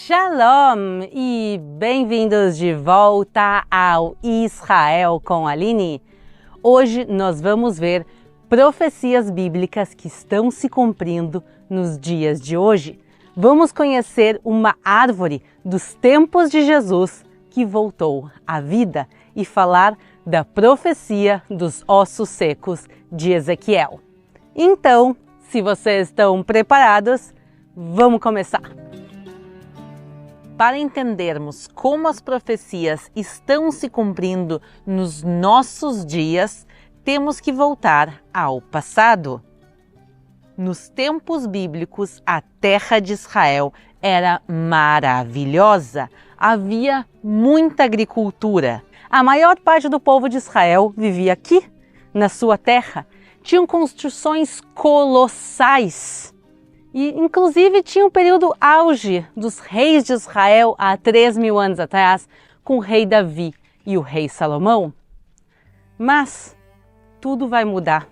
Shalom e bem-vindos de volta ao Israel com a Aline. Hoje nós vamos ver profecias bíblicas que estão se cumprindo nos dias de hoje. Vamos conhecer uma árvore dos tempos de Jesus que voltou à vida e falar da profecia dos ossos secos de Ezequiel. Então, se vocês estão preparados, vamos começar! Para entendermos como as profecias estão se cumprindo nos nossos dias, temos que voltar ao passado. Nos tempos bíblicos, a terra de Israel era maravilhosa. Havia muita agricultura. A maior parte do povo de Israel vivia aqui, na sua terra. Tinham construções colossais. E, inclusive, tinha um período auge dos reis de Israel há 3.000 anos atrás, com o rei Davi e o rei Salomão. Mas tudo vai mudar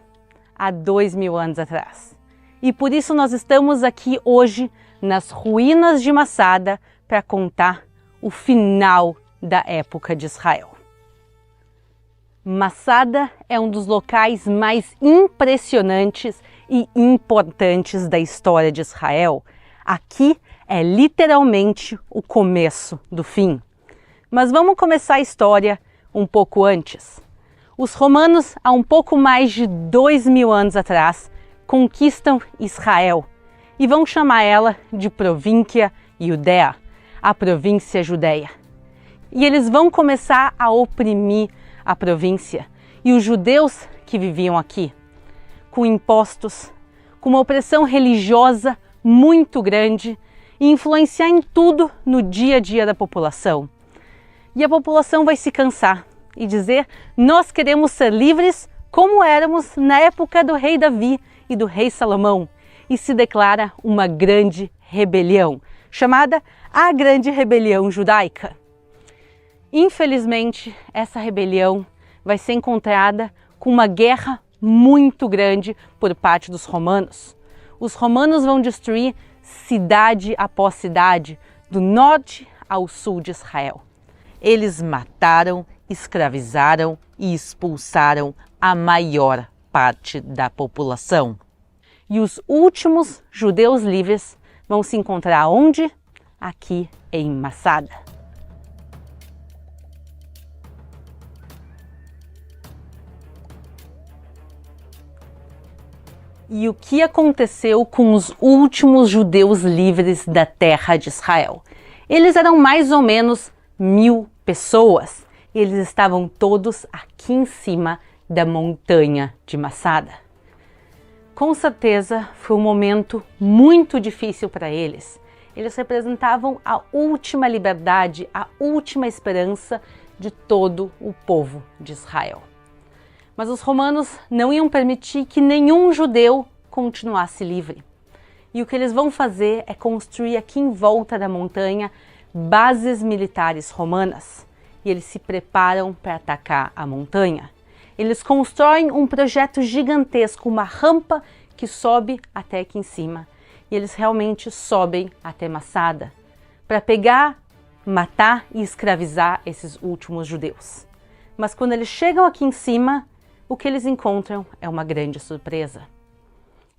há 2.000 anos atrás. E por isso nós estamos aqui hoje nas ruínas de Massada para contar o final da época de Israel. Massada é um dos locais mais impressionantes e importantes da história de Israel. Aqui é literalmente o começo do fim. Mas vamos começar a história um pouco antes. Os romanos, há um pouco mais de 2.000 anos atrás, conquistam Israel e vão chamar ela de Província Judéia, a província Judeia. E eles vão começar a oprimir a província e os judeus que viviam aqui, com impostos, com uma opressão religiosa muito grande e influenciar em tudo no dia a dia da população. E a população vai se cansar e dizer: nós queremos ser livres como éramos na época do rei Davi e do rei Salomão. E se declara uma grande rebelião, chamada a Grande Rebelião Judaica. Infelizmente, essa rebelião vai ser encontrada com uma guerra muito grande por parte dos romanos. Os romanos vão destruir cidade após cidade, do norte ao sul de Israel. Eles mataram, escravizaram e expulsaram a maior parte da população. E os últimos judeus livres vão se encontrar onde? Aqui em Massada. E o que aconteceu com os últimos judeus livres da terra de Israel? Eles eram mais ou menos 1.000 pessoas. Eles estavam todos aqui em cima da montanha de Massada. Com certeza foi um momento muito difícil para eles. Eles representavam a última liberdade, a última esperança de todo o povo de Israel. Mas os romanos não iam permitir que nenhum judeu continuasse livre. E o que eles vão fazer é construir aqui em volta da montanha bases militares romanas. E eles se preparam para atacar a montanha. Eles constroem um projeto gigantesco, uma rampa que sobe até aqui em cima. E eles realmente sobem até Massada para pegar, matar e escravizar esses últimos judeus. Mas quando eles chegam aqui em cima, o que eles encontram é uma grande surpresa.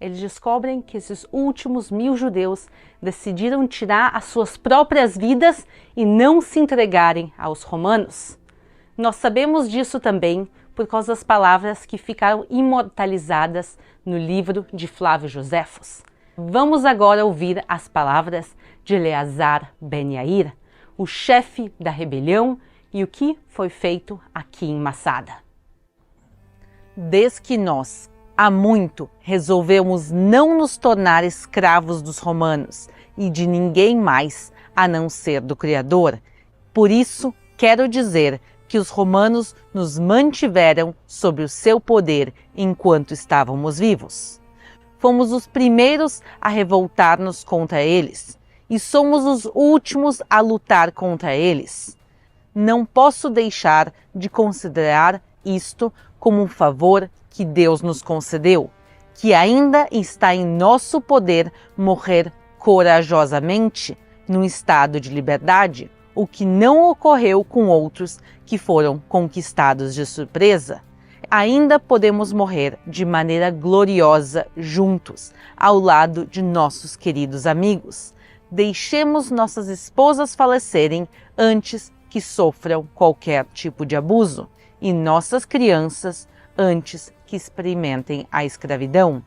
Eles descobrem que esses últimos 1.000 judeus decidiram tirar as suas próprias vidas e não se entregarem aos romanos. Nós sabemos disso também por causa das palavras que ficaram imortalizadas no livro de Flávio Joséfos. Vamos agora ouvir as palavras de Eleazar ben Yair, o chefe da rebelião, e o que foi feito aqui em Massada. Desde que nós, há muito, resolvemos não nos tornar escravos dos romanos e de ninguém mais a não ser do Criador. Por isso, quero dizer que os romanos nos mantiveram sob o seu poder enquanto estávamos vivos. Fomos os primeiros a revoltar-nos contra eles e somos os últimos a lutar contra eles. Não posso deixar de considerar isto como um favor que Deus nos concedeu, que ainda está em nosso poder morrer corajosamente num estado de liberdade, o que não ocorreu com outros que foram conquistados de surpresa. Ainda podemos morrer de maneira gloriosa juntos, ao lado de nossos queridos amigos. Deixemos nossas esposas falecerem antes que sofram qualquer tipo de abuso, e nossas crianças antes que experimentem a escravidão.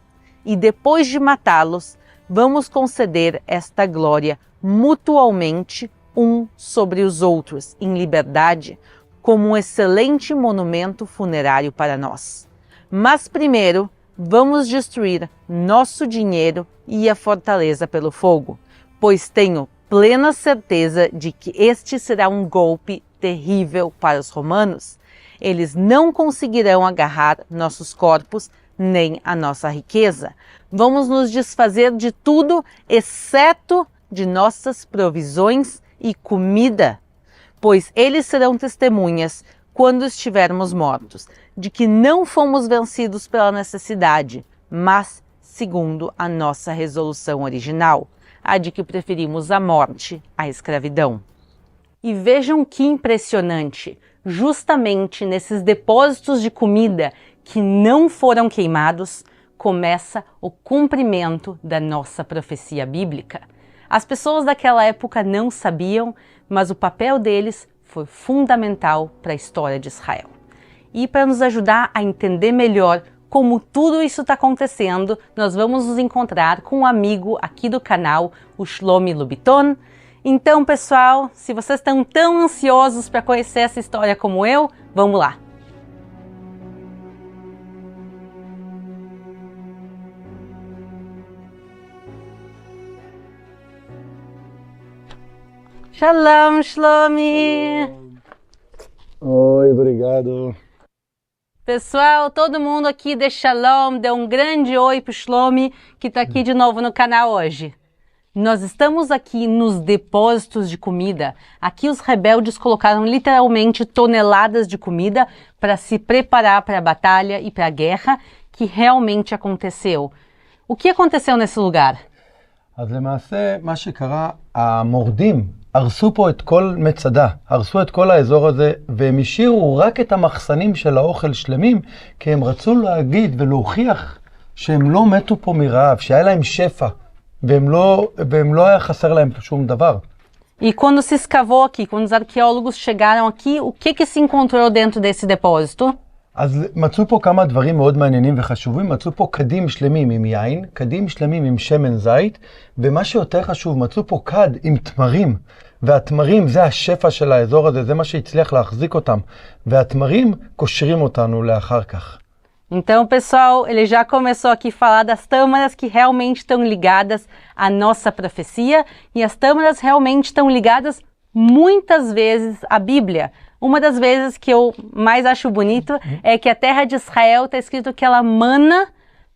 E depois de matá-los, vamos conceder esta glória mutualmente um sobre os outros, em liberdade, como um excelente monumento funerário para nós. Mas primeiro, vamos destruir nosso dinheiro e a fortaleza pelo fogo, pois tenho plena certeza de que este será um golpe terrível para os romanos. Eles não conseguirão agarrar nossos corpos nem a nossa riqueza. Vamos nos desfazer de tudo, exceto de nossas provisões e comida, pois eles serão testemunhas, quando estivermos mortos, de que não fomos vencidos pela necessidade, mas segundo a nossa resolução original, a de que preferimos a morte à escravidão. E vejam que impressionante, justamente nesses depósitos de comida que não foram queimados, começa o cumprimento da nossa profecia bíblica. As pessoas daquela época não sabiam, mas o papel deles foi fundamental para a história de Israel. E para nos ajudar a entender melhor como tudo isso está acontecendo, nós vamos nos encontrar com um amigo aqui do canal, o Shlomi Lubiton. Então, pessoal, se vocês estão tão ansiosos para conhecer essa história como eu, vamos lá! Shalom, Shlomi! Oi, obrigado. Pessoal, todo mundo aqui de Shalom, dê um grande oi pro Shlomi, que está aqui de novo no canal hoje. Nós estamos aqui nos depósitos de comida. Aqui os rebeldes colocaram literalmente toneladas de comida para se preparar para a batalha e para a guerra que realmente aconteceu. O que aconteceu nesse lugar? אז למעשה, מה שקרה, המורדים הרסו פה את כל מצדה, הרסו את כל האזור הזה, והם השאירו רק את המחסנים של האוכל שלמים, כי הם רצו להגיד ולהוכיח שהם לא מתו פה מרעב, שהיה להם שפע, והם לא היה חסר להם שום דבר. E quando se escavou aqui, quando os arqueólogos chegaram aqui, o que se encontrou dentro desse depósito? אז מצאו פה כמה דברים מאוד מעניינים וחשובים, מצאו פה קדים שלמים עם יין, קדים שלמים עם שמן זית, ומה שיותר חשוב, מצאו פה כד עם תמרים, והתמרים זה השפע של האזור הזה, זה מה שהצליח להחזיק אותם, והתמרים קושרים אותנו לאחר כך. Então, pessoal, ele já começou aqui a falar das tâmaras que realmente estão ligadas à nossa profecia, e as tâmaras realmente estão ligadas muitas vezes à Bíblia. Uma das vezes que eu mais acho bonito é que a terra de Israel está escrito que ela mana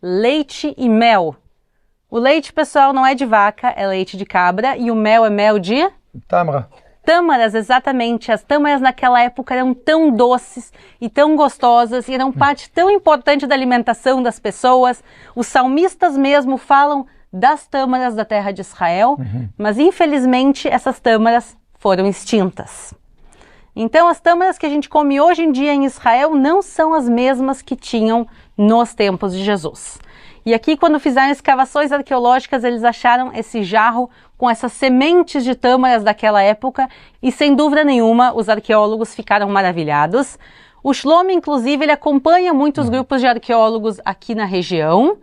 leite e mel. O leite, pessoal, não é de vaca, é leite de cabra, e o mel é mel de... Tâmara. Tâmaras, exatamente. As tâmaras naquela época eram tão doces e tão gostosas e eram parte tão importante da alimentação das pessoas. Os salmistas mesmo falam das tâmaras da terra de Israel, mas infelizmente essas tâmaras foram extintas. Então as tâmaras que a gente come hoje em dia em Israel não são as mesmas que tinham nos tempos de Jesus. E aqui, quando fizeram escavações arqueológicas, eles acharam esse jarro com essas sementes de tâmaras daquela época e, sem dúvida nenhuma, os arqueólogos ficaram maravilhados. O Shlomi, inclusive, ele acompanha muitos grupos de arqueólogos aqui na região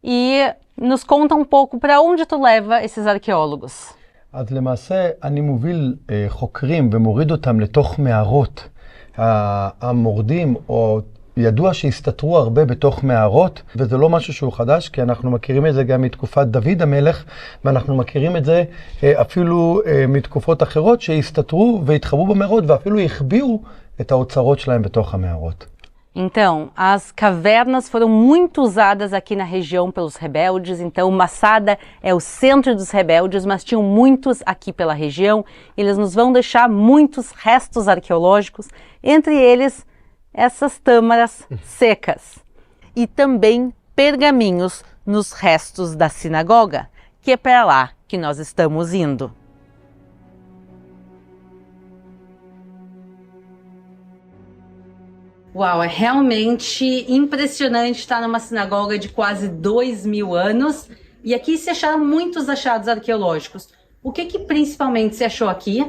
e nos conta um pouco para onde tu leva esses arqueólogos. אז למעשה אני מוביל חוקרים ומוריד אותם לתוך מערות. המורדים או ידוע שהסתתרו הרבה בתוך מערות, וזה לא משהו שהוא חדש, כי אנחנו מכירים את זה גם מתקופת דוד המלך, ואנחנו מכירים את זה אפילו מתקופות אחרות שהסתתרו והתחבאו במערות, ואפילו החביאו את האוצרות שלהם בתוך המערות. Então, as cavernas foram muito usadas aqui na região pelos rebeldes. Então, Massada é o centro dos rebeldes, mas tinham muitos aqui pela região. Eles nos vão deixar muitos restos arqueológicos, entre eles essas tâmaras secas. E também pergaminhos nos restos da sinagoga, que é para lá que nós estamos indo. Uau, é realmente impressionante estar numa sinagoga de quase 2.000 anos. E aqui se acharam muitos achados arqueológicos. O que principalmente se achou aqui?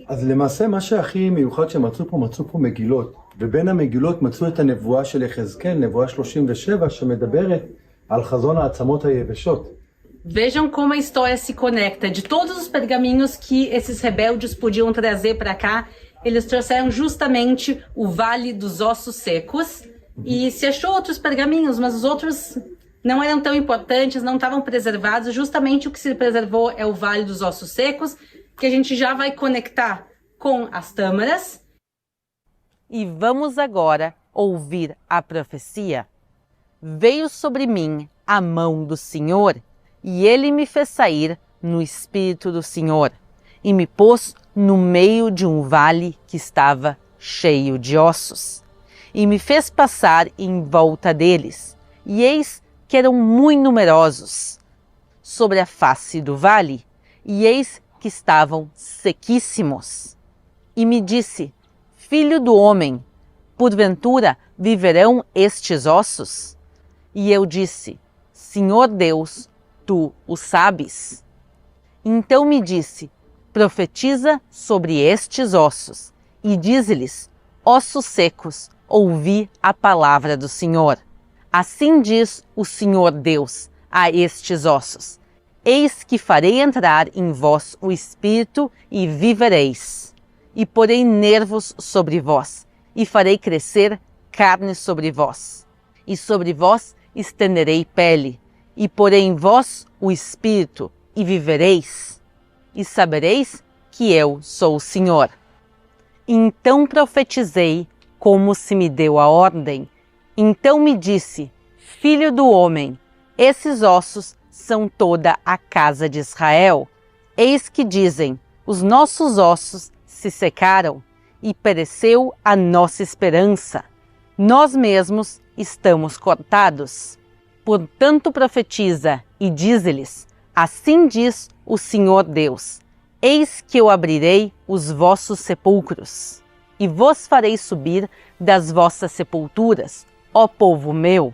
אז למעשה מה שהכי מיוחד מצאו פה מגילות, ובין המגילות מצאו את הנבואה של יחזקאל, נבואה 37, שמדברת על חזון העצמות היבשות. Vejam como a história se conecta. De todos os pergaminhos que esses rebeldes podiam trazer para cá, eles trouxeram justamente o Vale dos Ossos Secos. E se achou outros pergaminhos, mas os outros não eram tão importantes, não estavam preservados. Justamente o que se preservou é o Vale dos Ossos Secos, que a gente já vai conectar com as tâmaras. E vamos agora ouvir a profecia. Veio sobre mim a mão do Senhor, e ele me fez sair no espírito do Senhor, e me pôs no meio de um vale que estava cheio de ossos, e me fez passar em volta deles, e eis que eram muito numerosos sobre a face do vale, e eis que estavam sequíssimos. E me disse: Filho do homem, porventura viverão estes ossos? E eu disse: Senhor Deus, tu o sabes. Então me disse: profetiza sobre estes ossos, e dize-lhes: ossos secos, ouvi a palavra do Senhor. Assim diz o Senhor Deus a estes ossos: eis que farei entrar em vós o espírito e vivereis, e porei nervos sobre vós, e farei crescer carne sobre vós, e sobre vós estenderei pele, e porei em vós o espírito, e vivereis, e sabereis que eu sou o Senhor. Então profetizei como se me deu a ordem. Então me disse: Filho do homem, esses ossos são toda a casa de Israel. Eis que dizem: os nossos ossos se secaram, e pereceu a nossa esperança. Nós mesmos estamos cortados. Portanto profetiza e dize-lhes: assim diz o Senhor Deus: eis que eu abrirei os vossos sepulcros, e vos farei subir das vossas sepulturas, ó povo meu,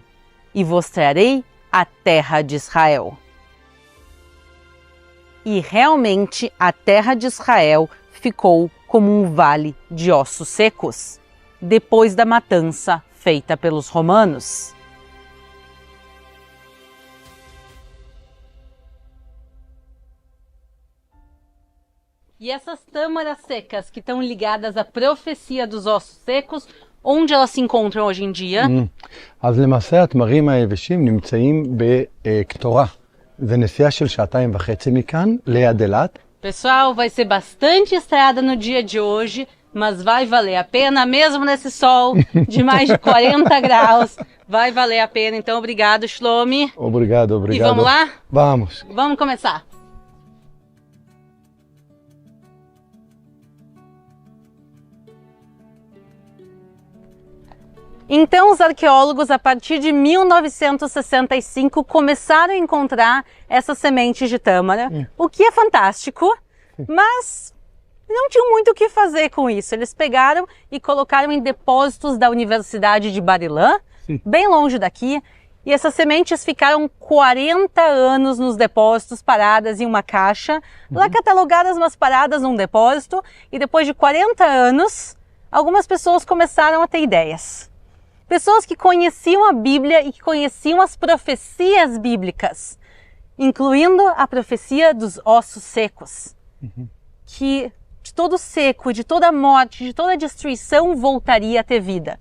e vos trarei a terra de Israel. E realmente a terra de Israel ficou como um vale de ossos secos, depois da matança feita pelos romanos. E essas tâmaras secas que estão ligadas à profecia dos ossos secos, onde elas se encontram hoje em dia? אז למעשה התמרים היבשים נמצאים בקטורה. זה נסיעה של 2.5 מכאן ליד אילת. Pessoal, vai ser bastante estrada no dia de hoje, mas vai valer a pena, mesmo nesse sol de mais de 40 graus. Vai valer a pena, então obrigado, Shlomi. Obrigado, obrigado. E vamos lá? Vamos. Vamos começar. Então, os arqueólogos, a partir de 1965, começaram a encontrar essas sementes de tâmara, o que é fantástico, mas não tinham muito o que fazer com isso. Eles pegaram e colocaram em depósitos da Universidade de Bar-Ilan, bem longe daqui, e essas sementes ficaram 40 anos nos depósitos, paradas em uma caixa, lá catalogadas, mas paradas num depósito, e depois de 40 anos, algumas pessoas começaram a ter ideias. Pessoas que conheciam a Bíblia e que conheciam as profecias bíblicas, incluindo a profecia dos ossos secos, que de todo seco, de toda morte, de toda destruição voltaria a ter vida.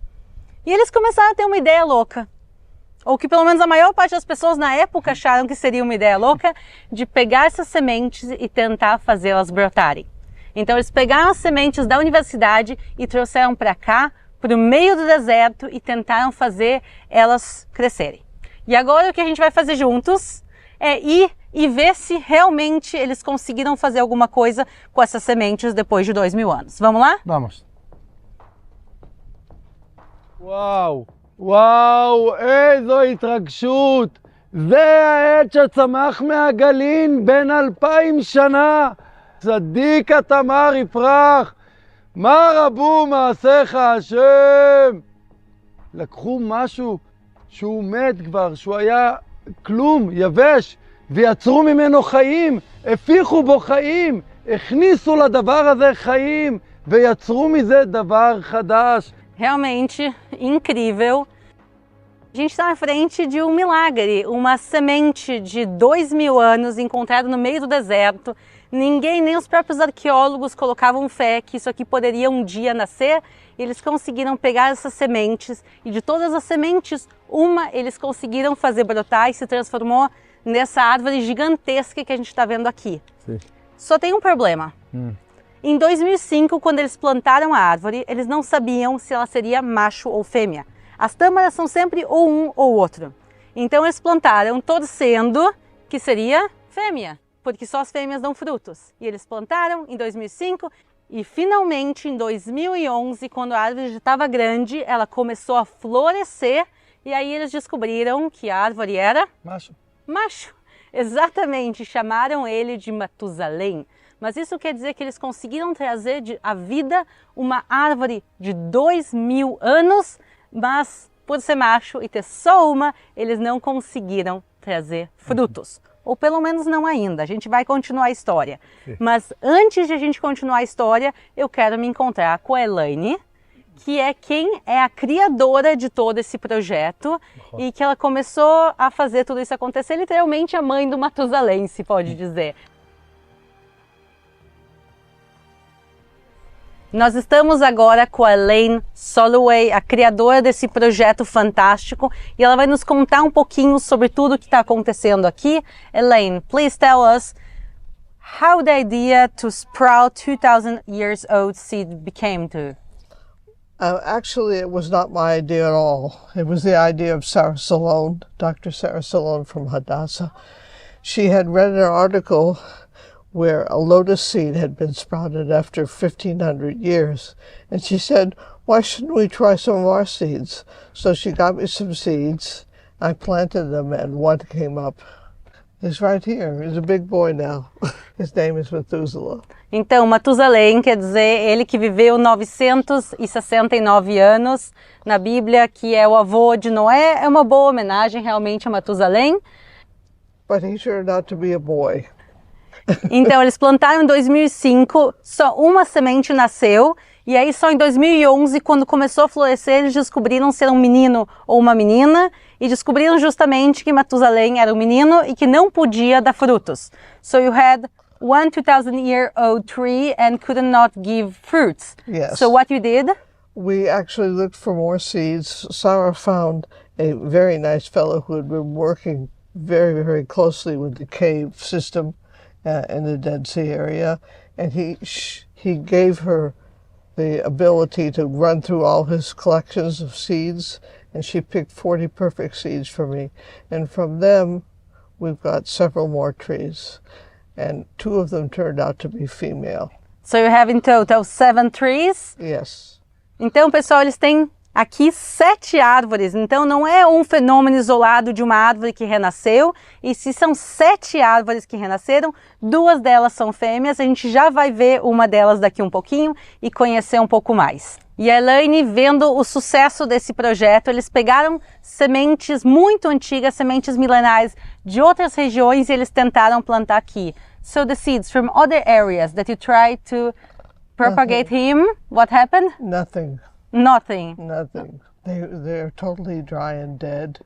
E eles começaram a ter uma ideia louca, ou que pelo menos a maior parte das pessoas na época acharam que seria uma ideia louca, de pegar essas sementes e tentar fazê-las brotarem. Então eles pegaram as sementes da universidade e trouxeram para cá, para o meio do deserto, e tentaram fazer elas crescerem. E agora o que a gente vai fazer juntos é ir e ver se realmente eles conseguiram fazer alguma coisa com essas sementes depois de 2.000 anos. Vamos lá? Vamos. וואו, וואו, איזו התרגשות. זה העץ שצמח מהגלין בין 2,000 שנה. צדיק התמר יפרח. מה רבו מעשיך השם? לקחו משהו שהוא מת כבר, שהוא היה כלום, יבש, ויצרו ממנו חיים, הפיחו בו חיים, הכניסו לדבר הזה חיים, ויצרו מזה דבר חדש. Realmente incrível. A gente está na frente de um milagre, uma semente de 2000 anos encontrada no meio do deserto. Ninguém, nem os próprios arqueólogos colocavam fé que isso aqui poderia um dia nascer. Eles conseguiram pegar essas sementes e de todas as sementes, uma eles conseguiram fazer brotar e se transformou nessa árvore gigantesca que a gente está vendo aqui. Sim. Só tem um problema. Em 2005, quando eles plantaram a árvore, eles não sabiam se ela seria macho ou fêmea. As tâmaras são sempre ou um ou outro. Então eles plantaram torcendo que seria fêmea, porque só as fêmeas dão frutos. E eles plantaram em 2005 e finalmente em 2011, quando a árvore já estava grande, ela começou a florescer e aí eles descobriram que a árvore era Macho. macho. Exatamente, chamaram ele de Matusalém. Mas isso quer dizer que eles conseguiram trazer à vida uma árvore de 2000 anos, mas por ser macho e ter só uma, eles não conseguiram trazer frutos. Ou pelo menos não ainda, a gente vai continuar a história. Sim. Mas antes de a gente continuar a história, eu quero me encontrar com a Elaine, que é quem é a criadora de todo esse projeto e que ela começou a fazer tudo isso acontecer, literalmente a mãe do Matusalém, se pode dizer. Nós estamos agora com a Elaine Soloway, a criadora desse projeto fantástico, e ela vai nos contar um pouquinho sobre tudo o que está acontecendo aqui. Elaine, please tell us how the idea to sprout 2,000 years old seed became to. Actually, it was not my idea at all. It was the idea of Sarah Salone, Dr. Sarah Salone from Hadassah. She had read an article where a lotus seed had been sprouted after 1,500 years. And she said, why shouldn't we try some of our seeds? So she got me some seeds. I planted them and one came up. He's right here. He's a big boy now. His name is Methuselah. Então, Matusalém quer dizer ele que viveu 969 anos na Bíblia, que é o avô de Noé. É uma boa homenagem realmente a Matusalém. But he turned out to be a boy. Então, eles plantaram em 2005, só uma semente nasceu, e aí só em 2011, quando começou a florescer, eles descobriram ser um menino ou uma menina, e descobriram justamente que Matusalém era um menino e que não podia dar frutos. So you had one 2,000-year-old tree and could not give fruits. Yes. So what you did? We actually looked for more seeds. Sarah found a very nice fellow who had been working very, very closely with the cave system in the Dead Sea area, and he gave her the ability to run through all his collections of seeds, and she picked 40 perfect seeds for me. And from them, we've got several more trees, and 2 of them turned out to be female. So you have in total 7 trees? Yes. Então, pessoal, eles têm aqui 7 árvores, então não é um fenômeno isolado de uma árvore que renasceu, e se são 7 árvores que renasceram, 2 delas são fêmeas, a gente já vai ver uma delas daqui um pouquinho e conhecer um pouco mais. E a Elaine, vendo o sucesso desse projeto, eles pegaram sementes muito antigas, sementes milenares de outras regiões e eles tentaram plantar aqui. So the seeds from other areas that you tried to propagate him, what happened? Nothing. Nothing. Nothing. They're totally dry and dead,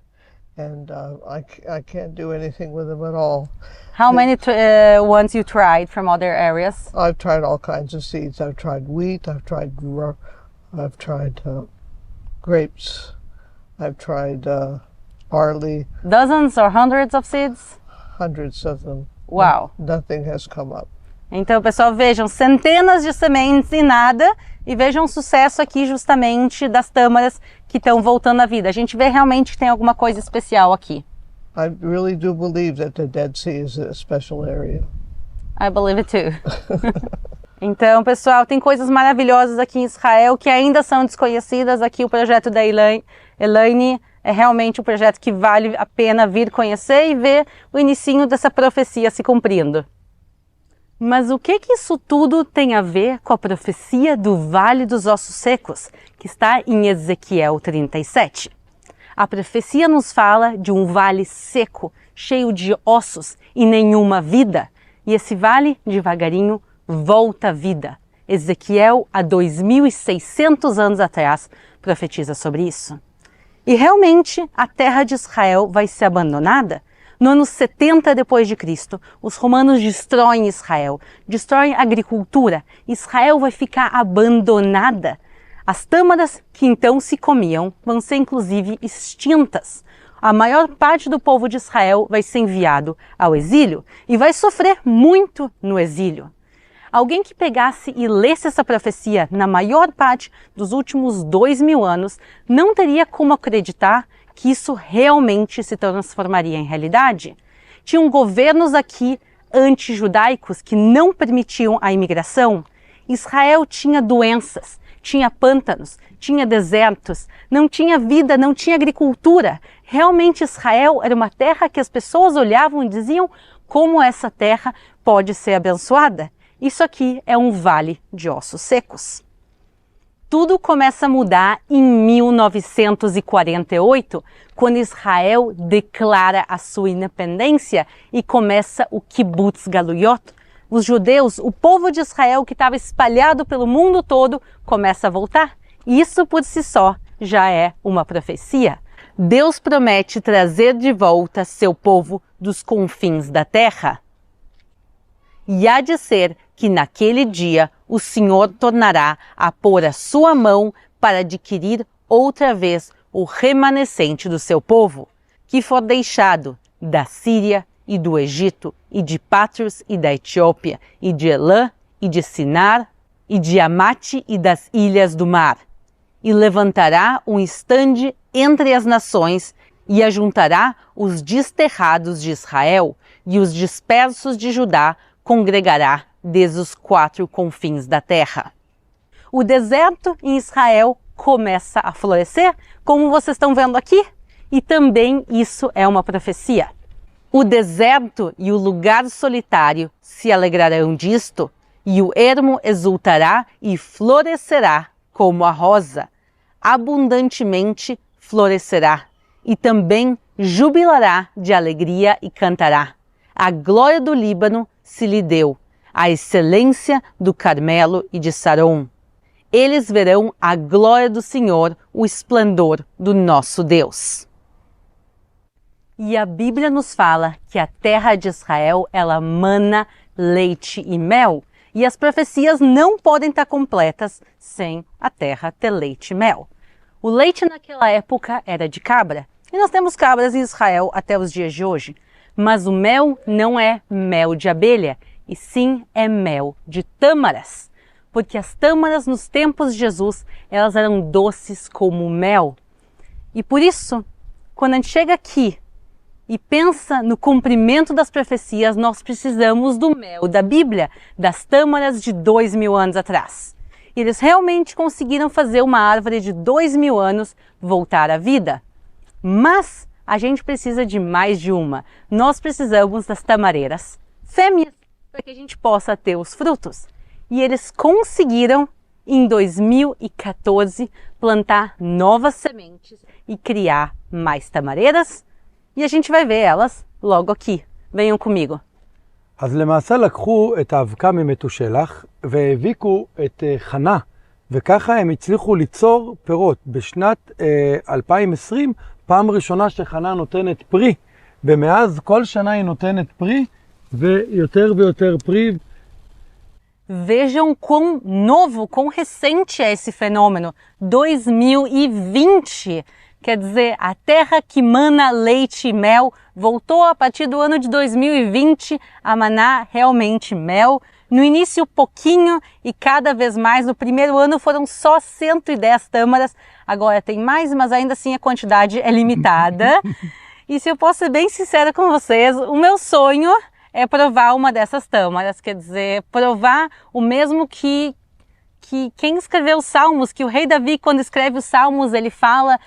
and I can't do anything with them at all. How many ones you tried from other areas? I've tried all kinds of seeds. I've tried wheat. I've tried grapes. I've tried barley. Dozens or hundreds of seeds? Hundreds of them. Wow. Nothing has come up. Então, pessoal, vejam, centenas de sementes e nada, e vejam o sucesso aqui justamente das tâmaras que estão voltando à vida. A gente vê realmente que tem alguma coisa especial aqui. I really do believe that the Dead Sea is a special area. I believe it too. Então, pessoal, tem coisas maravilhosas aqui em Israel que ainda são desconhecidas. Aqui o projeto da Elaine é realmente um projeto que vale a pena vir conhecer e ver o inicinho dessa profecia se cumprindo. Mas o que isso tudo tem a ver com a profecia do Vale dos Ossos Secos, que está em Ezequiel 37? A profecia nos fala de um vale seco, cheio de ossos e nenhuma vida. E esse vale, devagarinho, volta à vida. Ezequiel, há 2.600 anos atrás, profetiza sobre isso. E realmente, a terra de Israel vai ser abandonada. No ano 70 depois de Cristo, os romanos destroem Israel, destroem a agricultura. Israel vai ficar abandonada. As tâmaras que então se comiam vão ser inclusive extintas. A maior parte do povo de Israel vai ser enviado ao exílio e vai sofrer muito no exílio. Alguém que pegasse e lesse essa profecia na maior parte dos últimos 2.000 anos não teria como acreditar que isso realmente se transformaria em realidade. Tinham governos aqui anti-judaicos que não permitiam a imigração. Israel tinha doenças, tinha pântanos, tinha desertos, não tinha vida, não tinha agricultura. Realmente Israel era uma terra que as pessoas olhavam e diziam como essa terra pode ser abençoada. Isso aqui é um vale de ossos secos. Tudo começa a mudar em 1948, quando Israel declara a sua independência e começa o Kibbutz Galuyot. Os judeus, o povo de Israel que estava espalhado pelo mundo todo, começa a voltar. Isso por si só já é uma profecia. Deus promete trazer de volta seu povo dos confins da terra. E há de ser que naquele dia o Senhor tornará a pôr a sua mão para adquirir outra vez o remanescente do seu povo, que for deixado da Síria e do Egito, e de Patros e da Etiópia, e de Elã, e de Sinar, e de Amate e das ilhas do mar. E levantará um estande entre as nações, e ajuntará os desterrados de Israel, e os dispersos de Judá congregará desde os 4 confins da terra. O deserto em Israel começa a florescer, como vocês estão vendo aqui, e também isso é uma profecia. O deserto e o lugar solitário se alegrarão disto, e o ermo exultará e florescerá como a rosa, abundantemente florescerá, e também jubilará de alegria e cantará. A glória do Líbano se lhe deu, a excelência do Carmelo e de Saron. Eles verão a glória do Senhor, o esplendor do nosso Deus. E a Bíblia nos fala que a terra de Israel, ela mana leite e mel. E as profecias não podem estar completas sem a terra ter leite e mel. O leite naquela época era de cabra. E nós temos cabras em Israel até os dias de hoje. Mas o mel não é mel de abelha, e sim é mel de tâmaras. Porque as tâmaras nos tempos de Jesus, elas eram doces como mel. E por isso, quando a gente chega aqui e pensa no cumprimento das profecias, nós precisamos do mel da Bíblia, das tâmaras de 2.000 anos atrás. E eles realmente conseguiram fazer uma árvore de 2.000 anos voltar à vida. Mas a gente precisa de mais de uma. Nós precisamos das tamareiras fêmeas para que a gente possa ter os frutos. E eles conseguiram, em 2014, plantar novas sementes e criar mais tamareiras. E a gente vai ver elas logo aqui. Venham comigo. אז למעשה לקחו את האבקה ממתושלח והביקו את חנה, וככה הם הצליחו ליצור פירות. בשנת 2020, פעם ראשונה שחנה נותנת פרי, ומאז כל שנה היא נותנת פרי, ויותר ויותר פרי. Vejam quão novo, quão recente é esse fenômeno. 2020. Quer dizer, a terra que mana leite e mel voltou a partir do ano de 2020 a manar realmente mel. No início pouquinho e cada vez mais. No primeiro ano foram só 110 tâmaras. Agora tem mais, mas ainda assim a quantidade é limitada. E se eu posso ser bem sincera com vocês, o meu sonho é provar uma dessas tâmaras. Quer dizer, provar o mesmo que quem escreveu os Salmos, que o rei Davi, quando escreve os Salmos, ele fala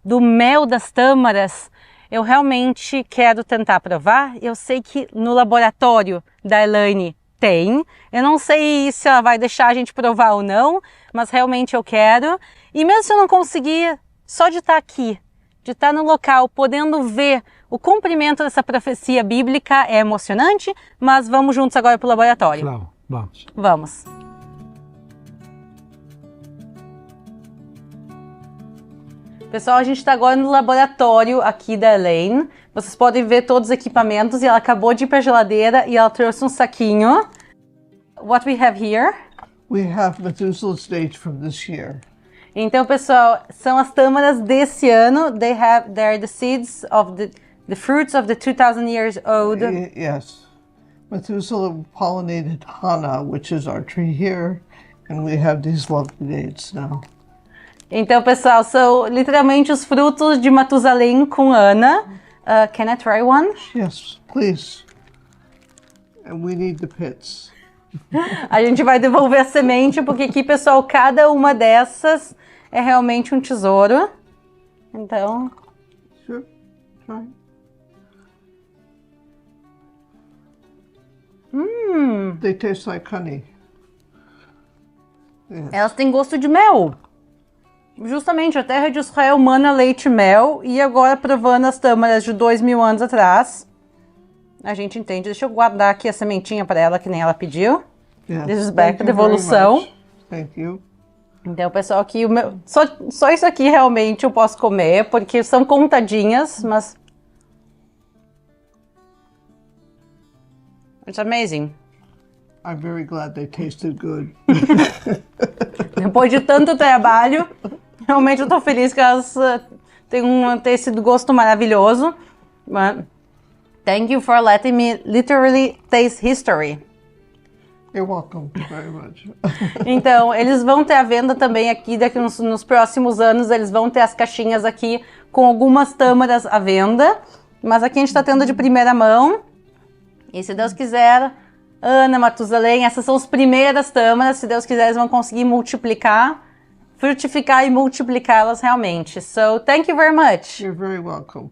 do mel das tâmaras. Eu realmente quero tentar provar. Eu sei que no laboratório da Elaine Tem. Eu não sei se ela vai deixar a gente provar ou não, mas realmente eu quero. E mesmo se eu não conseguir, só de estar aqui, de estar no local, podendo ver o cumprimento dessa profecia bíblica é emocionante, mas vamos juntos agora para o laboratório. Claro, vamos. Vamos. Pessoal, a gente está agora no laboratório aqui da Elaine. Vocês podem ver todos os equipamentos e ela acabou de ir para a geladeira e ela trouxe um saquinho. What we have here? We have Methuselah's date from this year. Então, pessoal, são as tâmaras desse ano. They're the seeds of the fruits of the 2,000 years old. Yes. Methuselah pollinated Hana, which is our tree here, and we have these lovely dates now. Então, pessoal, são literalmente os frutos de Matusalém com Ana. Can I try one? Yes, please. And we need the pits. A gente vai devolver a semente, porque aqui, pessoal, cada uma dessas é realmente um tesouro. Então... Sure, try. They taste like honey. Yes. Elas têm gosto de mel. Justamente, a terra de Israel mana leite e mel. E agora, provando as tâmaras de 2.000 anos atrás, a gente entende. Deixa eu guardar aqui a sementinha para ela, que nem ela pediu. Yes. This is back, Thank you devolução. very much. Thank you. Então, pessoal, aqui só isso aqui realmente eu posso comer, porque são contadinhas, mas... It's amazing. I'm very glad they tasted good. Depois de tanto trabalho, realmente eu tô feliz que elas tenham esse gosto maravilhoso. But thank you for letting me literally taste history. You're welcome very much. Então, eles vão ter a venda também aqui, daqui nos próximos anos, eles vão ter as caixinhas aqui com algumas tâmaras à venda. Mas aqui a gente tá tendo de primeira mão. E se Deus quiser... Ana, Matusalém, essas são as primeiras tâmaras. Se Deus quiser, eles vão conseguir multiplicar, frutificar e multiplicá-las realmente. So, thank you very much. You're very welcome.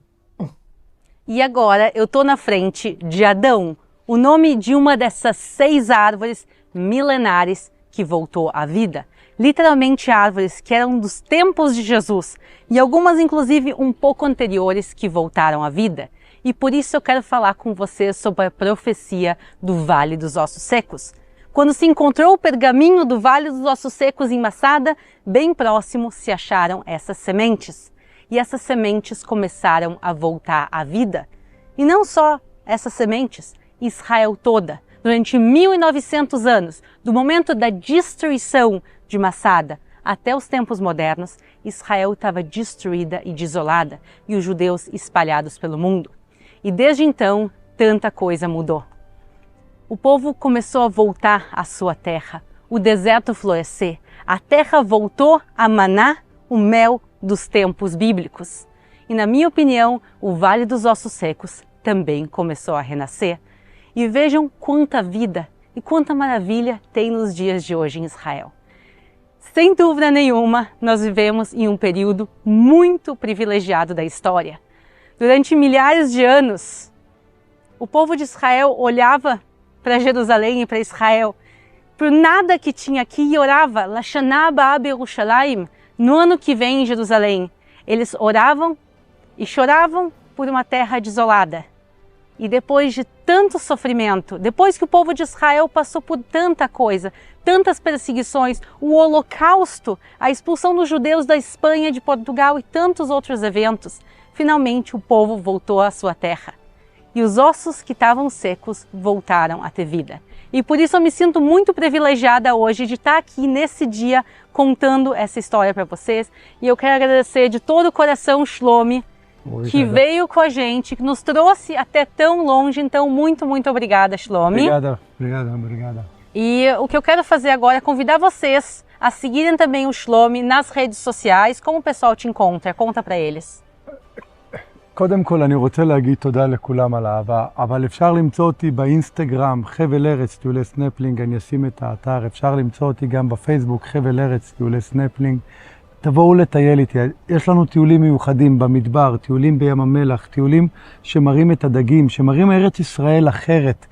E agora, eu tô na frente de Adão, o nome de uma dessas 6 árvores milenares que voltou à vida. Literalmente árvores que eram dos tempos de Jesus e algumas, inclusive, um pouco anteriores que voltaram à vida. E por isso eu quero falar com vocês sobre a profecia do Vale dos Ossos Secos. Quando se encontrou o pergaminho do Vale dos Ossos Secos em Massada, bem próximo se acharam essas sementes. E essas sementes começaram a voltar à vida. E não só essas sementes, Israel toda, durante 1.900 anos, do momento da destruição de Massada até os tempos modernos, Israel estava destruída e desolada, e os judeus espalhados pelo mundo. E desde então, tanta coisa mudou. O povo começou a voltar à sua terra, o deserto florescer, a terra voltou a manar o mel dos tempos bíblicos. E na minha opinião, o Vale dos Ossos Secos também começou a renascer. E vejam quanta vida e quanta maravilha tem nos dias de hoje em Israel. Sem dúvida nenhuma, nós vivemos em um período muito privilegiado da história. Durante milhares de anos, o povo de Israel olhava para Jerusalém e para Israel, por nada que tinha aqui e orava, Lashaná Ba'ab Yerushalayim, no ano que vem em Jerusalém. Eles oravam e choravam por uma terra desolada. E depois de tanto sofrimento, depois que o povo de Israel passou por tanta coisa, tantas perseguições, o Holocausto, a expulsão dos judeus da Espanha, de Portugal e tantos outros eventos, finalmente o povo voltou à sua terra. E os ossos que estavam secos voltaram a ter vida. E por isso eu me sinto muito privilegiada hoje de estar aqui nesse dia contando essa história para vocês. E eu quero agradecer de todo o coração Shlomi, que veio com a gente, que nos trouxe até tão longe. Então, muito, muito obrigada, Shlomi. Obrigada. E o que eu quero fazer agora é convidar vocês a seguirem também o Shlomi nas redes sociais. Como o pessoal te encontra? Conta para eles. קודם כל אני רוצה להגיד תודה לכולם על האהבה, אבל אפשר למצוא אותי באינסטגרם, חבל ארץ טיולי סנפלינג, אני אשים את האתר, אפשר למצוא אותי גם בפייסבוק, חבל ארץ טיולי סנפלינג. תבואו לטייל איתי, יש לנו טיולים מיוחדים במדבר, טיולים בים המלח, טיולים שמראים את הדגים, שמראים ארץ ישראל אחרת.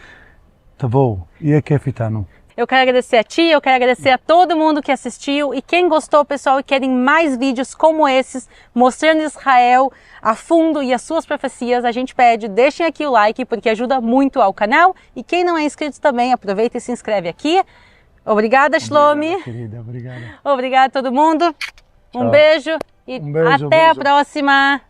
תבואו, יהיה כיף איתנו. Eu quero agradecer a ti, eu quero agradecer a todo mundo que assistiu e quem gostou, pessoal, e querem mais vídeos como esses, mostrando Israel a fundo e as suas profecias, a gente pede, deixem aqui o like porque ajuda muito ao canal e quem não é inscrito também, aproveita e se inscreve aqui. Obrigada, Shlomi. Obrigada, querida, obrigada. Obrigada a todo mundo. Um Tchau. beijo e Um beijo, até a beijo. próxima.